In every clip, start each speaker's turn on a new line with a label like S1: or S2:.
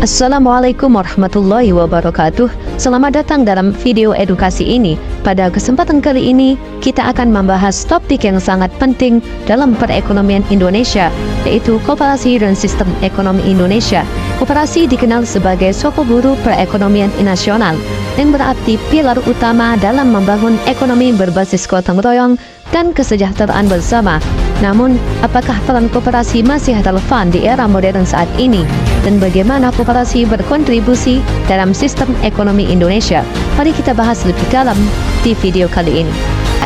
S1: Assalamualaikum warahmatullahi wabarakatuh. Selamat datang dalam video edukasi ini. Pada kesempatan kali ini, kita akan membahas topik yang sangat penting dalam perekonomian Indonesia, yaitu koperasi dan sistem ekonomi Indonesia. Koperasi dikenal sebagai soko guru perekonomian nasional, yang berarti pilar utama dalam membangun ekonomi berbasis gotong royong dan kesejahteraan bersama. Namun, apakah peran koperasi masih relevan di era modern saat ini? Dan bagaimana koperasi berkontribusi dalam sistem ekonomi Indonesia? Mari kita bahas lebih dalam di video kali ini.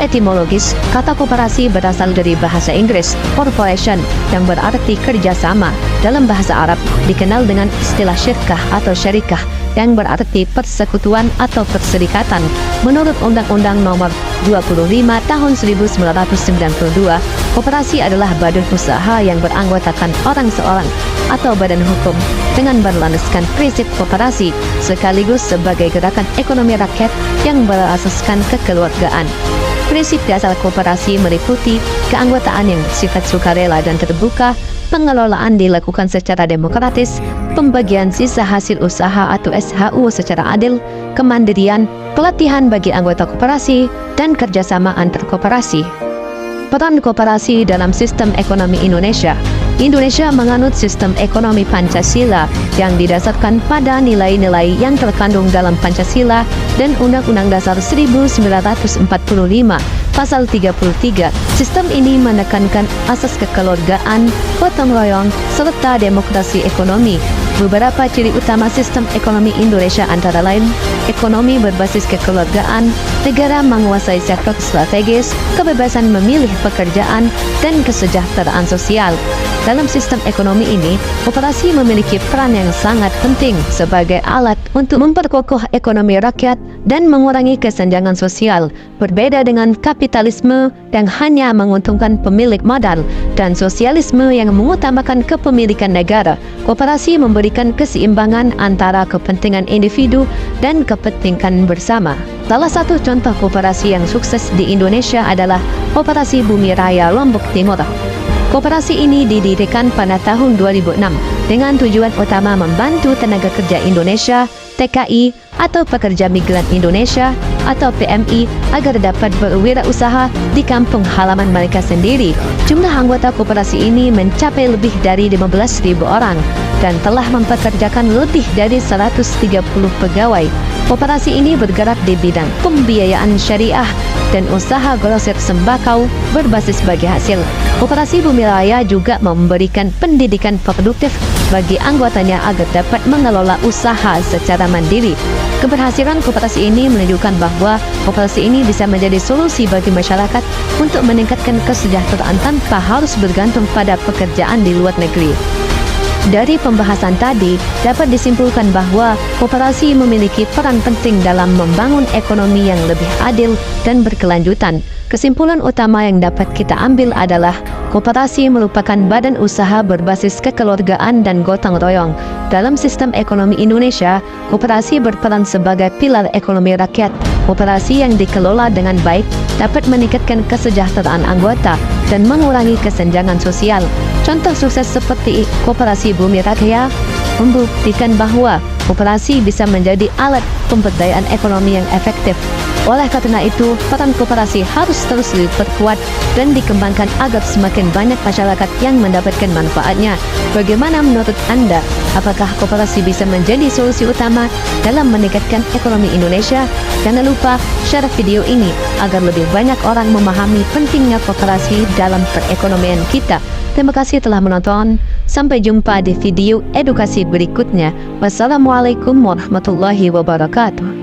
S1: Etimologis, kata koperasi berasal dari bahasa Inggris, corporation, yang berarti kerjasama. Dalam bahasa Arab, dikenal dengan istilah syirkah atau syarikah, yang berarti persekutuan atau perserikatan. Menurut Undang-Undang Nomor 25 Tahun 1992, koperasi adalah badan usaha yang beranggotakan orang seorang atau badan hukum dengan berlandaskan prinsip koperasi, sekaligus sebagai gerakan ekonomi rakyat yang berasaskan kekeluargaan. Prinsip dasar koperasi meliputi keanggotaan yang bersifat sukarela dan terbuka, pengelolaan dilakukan secara demokratis, pembagian sisa hasil usaha atau SHU secara adil, kemandirian, pelatihan bagi anggota koperasi, dan kerjasama antar koperasi. Peran koperasi dalam sistem ekonomi Indonesia. Indonesia menganut sistem ekonomi Pancasila yang didasarkan pada nilai-nilai yang terkandung dalam Pancasila dan Undang-Undang Dasar 1945, Pasal 33. Sistem ini menekankan asas kekeluargaan, gotong royong, serta demokrasi ekonomi. Beberapa ciri utama sistem ekonomi Indonesia antara lain: ekonomi berbasis kekeluargaan, negara menguasai sektor strategis, kebebasan memilih pekerjaan, dan kesejahteraan sosial. Dalam sistem ekonomi ini, koperasi memiliki peran yang sangat penting sebagai alat untuk memperkokoh ekonomi rakyat dan mengurangi kesenjangan sosial, berbeda dengan kapitalisme yang hanya menguntungkan pemilik modal dan sosialisme yang mengutamakan kepemilikan negara. Koperasi memberikan keseimbangan antara kepentingan individu dan kepentingan bersama. Salah satu contoh koperasi yang sukses di Indonesia adalah Koperasi Bumi Raya Lombok Timur. Koperasi ini didirikan pada tahun 2006 dengan tujuan utama membantu tenaga kerja Indonesia, TKI, atau pekerja migran Indonesia atau PMI agar dapat berwirausaha di kampung halaman mereka sendiri. Jumlah anggota koperasi ini mencapai lebih dari 15.000 orang dan telah mempekerjakan lebih dari 130 pegawai. Koperasi ini bergerak di bidang pembiayaan syariah dan usaha grosir sembako berbasis bagi hasil. Koperasi Bumi Raya juga memberikan pendidikan produktif bagi anggotanya agar dapat mengelola usaha secara mandiri. Keberhasilan koperasi ini menunjukkan bahwa koperasi ini bisa menjadi solusi bagi masyarakat untuk meningkatkan kesejahteraan tanpa harus bergantung pada pekerjaan di luar negeri. Dari pembahasan tadi, dapat disimpulkan bahwa koperasi memiliki peran penting dalam membangun ekonomi yang lebih adil dan berkelanjutan. Kesimpulan utama yang dapat kita ambil adalah koperasi merupakan badan usaha berbasis kekeluargaan dan gotong royong. Dalam sistem ekonomi Indonesia, koperasi berperan sebagai pilar ekonomi rakyat. Koperasi yang dikelola dengan baik dapat meningkatkan kesejahteraan anggota dan mengurangi kesenjangan sosial. Contoh sukses seperti Koperasi Bumi Raya membuktikan bahwa koperasi bisa menjadi alat pemberdayaan ekonomi yang efektif. Oleh karena itu, peran koperasi harus terus diperkuat dan dikembangkan agar semakin banyak masyarakat yang mendapatkan manfaatnya. Bagaimana menurut Anda? Apakah koperasi bisa menjadi solusi utama dalam meningkatkan ekonomi Indonesia? Jangan lupa share video ini agar lebih banyak orang memahami pentingnya koperasi dalam perekonomian kita. Terima kasih telah menonton. Sampai jumpa di video edukasi berikutnya. Wassalamualaikum warahmatullahi wabarakatuh.